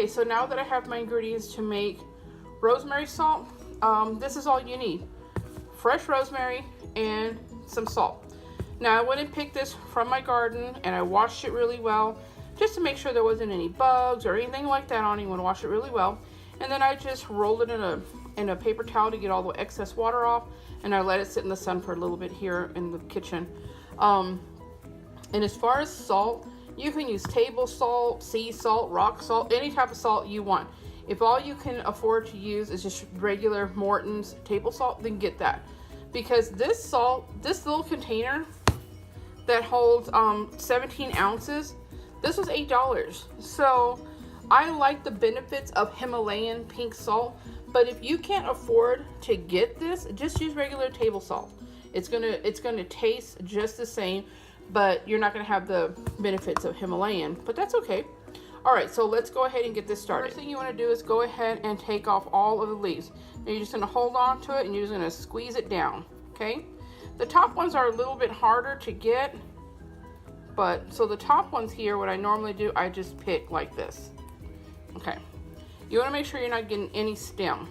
Okay, so now that I have my ingredients to make rosemary salt, this is all you need. Fresh rosemary and some salt. Now I went and picked this from my garden and I washed it really well just to make sure there wasn't any bugs or anything like that on it. You want to wash it really well. And then I just rolled it in a paper towel to get all the excess water off, and I let it sit in the sun for a little bit here in the kitchen. And as far as salt, you can use table salt, sea salt, rock salt, any type of salt you want. If all you can afford to use is just regular Morton's table salt, then get that. Because this salt, this little container that holds 17 ounces, this was $8. So I like the benefits of Himalayan pink salt, but if you can't afford to get this, just use regular table salt. It's gonna taste just the same, but you're not gonna have the benefits of Himalayan, but that's okay. All right, so let's go ahead and get this started. First thing you wanna do is go ahead and take off all of the leaves. Now you're just gonna hold on to it and you're just gonna squeeze it down, okay? The top ones are a little bit harder to get, but so the top ones here, what I normally do, I just pick like this. Okay, you want to make sure you're not getting any stem.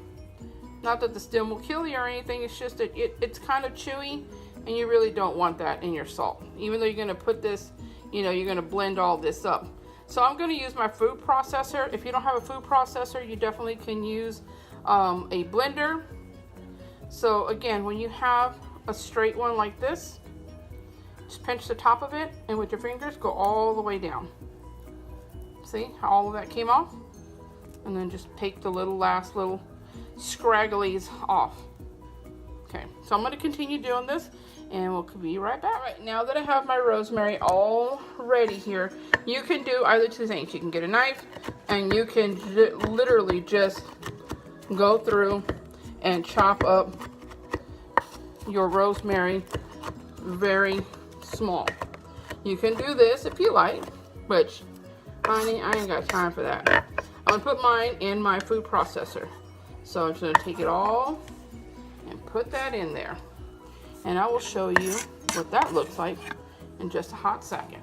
Not that the stem will kill you or anything, it's just that it's kind of chewy and you really don't want that in your salt. Even though you're going to put this, you know, you're going to blend all this up. So I'm going to use my food processor. If you don't have a food processor, you definitely can use a blender. So again, when you have a straight one like this, just pinch the top of it and with your fingers go all the way down. See how all of that came off? And then just take the last little scragglies off. Okay, so I'm going to continue doing this and we'll be right back. All right, now that I have my rosemary all ready here, you can do either two things. You can get a knife and you can literally just go through and chop up your rosemary very small. You can do this if you like, which, honey, I ain't got time for that. I'm gonna put mine in my food processor. So I'm just gonna take it all and put that in there. And I will show you what that looks like in just a hot second.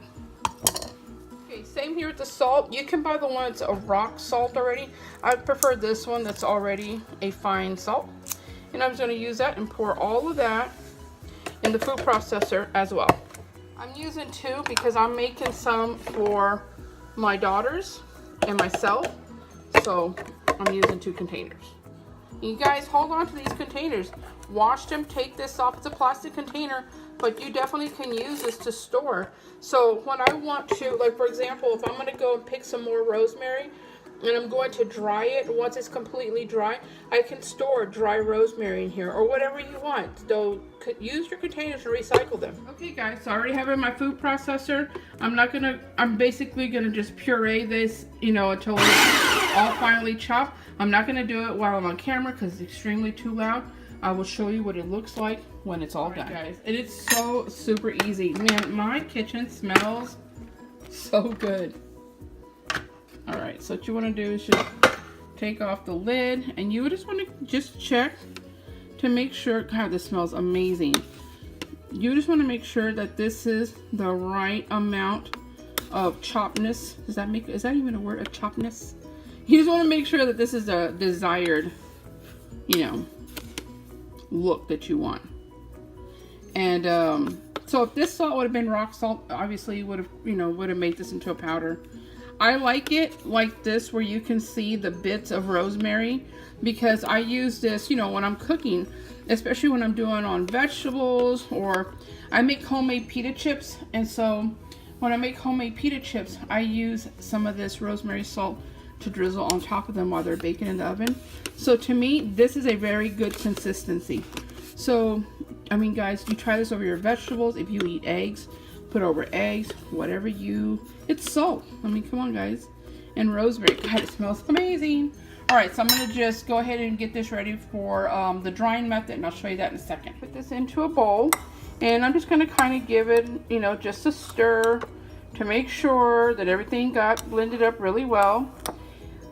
Okay, same here with the salt. You can buy the one that's a rock salt already. I prefer this one that's already a fine salt. And I'm just gonna use that and pour all of that in the food processor as well. I'm using two because I'm making some for my daughters and myself. So I'm using 2 containers. You guys hold on to these containers. Wash them, take this off. It's a plastic container, but you definitely can use this to store. So when I want to, like for example, if I'm gonna go and pick some more rosemary and I'm going to dry it, once it's completely dry, I can store dry rosemary in here or whatever you want. So use your containers and recycle them. Okay guys, so I already have it in my food processor. I'm basically gonna just puree this, you know, until it's all finely chopped. I'm not gonna do it while I'm on camera because it's extremely too loud. I will show you what it looks like when it's all done, guys. And it's so super easy. Man, my kitchen smells so good. All right, so what you want to do is just take off the lid and you just want to just check to make sure. God, this smells amazing. You just want to make sure that this is the right amount of choppedness. Is that even a word, a choppedness? You just want to make sure that this is a desired, you know, look that you want. And so if this salt would have been rock salt, obviously you would have made this into a powder. I like it like this where you can see the bits of rosemary because I use this, you know, when I'm cooking, especially when I'm doing on vegetables, or I make homemade pita chips. And so when I make homemade pita chips, I use some of this rosemary salt to drizzle on top of them while they're baking in the oven. So to me, this is a very good consistency. So, I mean, guys, you try this over your vegetables. If you eat eggs, put over eggs, whatever it's salt. I mean, come on, guys. And rosemary, God, it smells amazing. All right, so I'm gonna just go ahead and get this ready for the drying method, and I'll show you that in a second. Put this into a bowl, and I'm just gonna kind of give it, you know, just a stir to make sure that everything got blended up really well.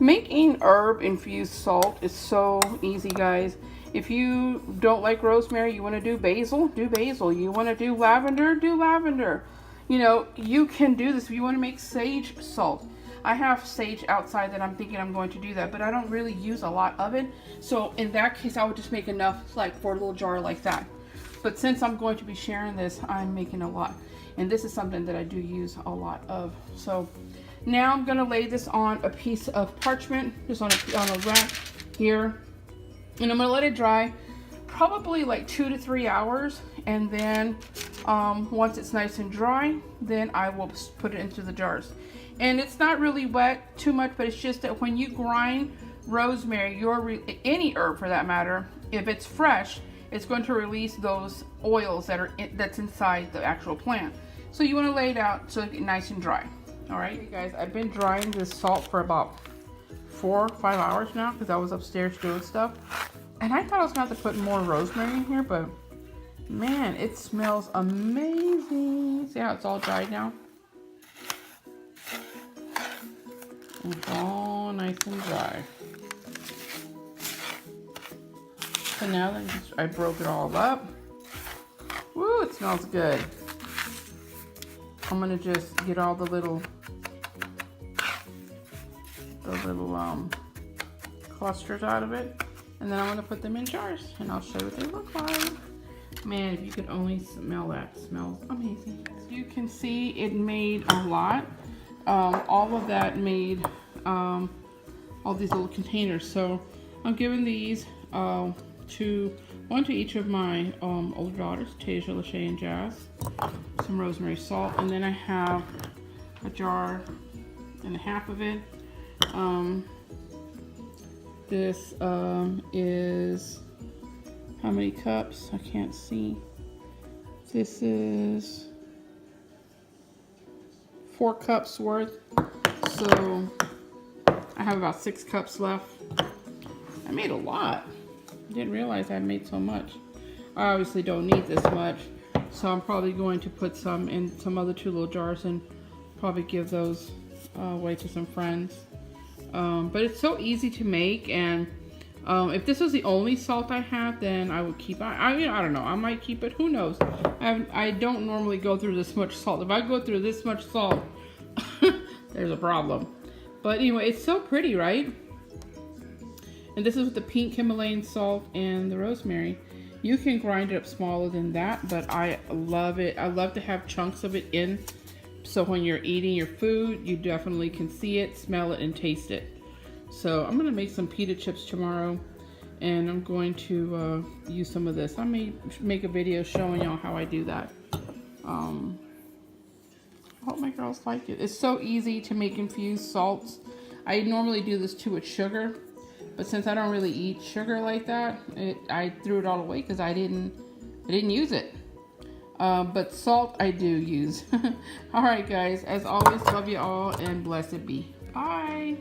Making herb infused salt is so easy, guys. If you don't like rosemary, you want to do basil, do basil. You want to do lavender, do lavender. You know, you can do this if you want to make sage salt. I have sage outside that I'm thinking I'm going to do that, but I don't really use a lot of it. So in that case, I would just make enough like for a little jar like that. But since I'm going to be sharing this, I'm making a lot. And this is something that I do use a lot of. So now I'm gonna lay this on a piece of parchment, just on a rack here. And I'm gonna let it dry probably like 2 to 3 hours. And then once it's nice and dry, then I will put it into the jars. And it's not really wet too much, but it's just that when you grind rosemary, any herb for that matter, if it's fresh, it's going to release those oils that's inside the actual plant. So you want to lay it out so it gets nice and dry. All right, okay, guys, I've been drying this salt for about 4 or 5 hours now because I was upstairs doing stuff. And I thought I was going to have to put more rosemary in here, but man, it smells amazing. See how it's all dried now? It's all nice and dry. So now that I broke it all up. Woo, it smells good. I'm gonna just get all the little clusters out of it, and then I'm gonna put them in jars, and I'll show you what they look like. Man, if you could only smell that, it smells amazing. As you can see, it made a lot. All of that made all these little containers. So I'm giving these one to each of my older daughters, Tasia, Lachey, and Jazz. Some rosemary salt, and then I have a jar and a half of it. This is how many cups? I can't see. This is 4 cups worth. So I have about 6 cups left. I made a lot. I didn't realize I made so much. I obviously don't need this much, so I'm probably going to put some in some other 2 little jars and probably give those away to some friends. But it's so easy to make, and if this was the only salt I have, then I would keep it. I don't know. I might keep it. Who knows? I don't normally go through this much salt. If I go through this much salt, there's a problem. But anyway, it's so pretty, right? And this is with the pink Himalayan salt and the rosemary. You can grind it up smaller than that, but I love it. I love to have chunks of it in, so when you're eating your food, you definitely can see it, smell it, and taste it. So I'm gonna make some pita chips tomorrow, and I'm going to use some of this. I may make a video showing y'all how I do that. I hope my girls like it. It's so easy to make infused salts. I normally do this too with sugar, but since I don't really eat sugar like that, I threw it all away because I didn't use it. But salt I do use. All right, guys. As always, love you all and blessed be. Bye.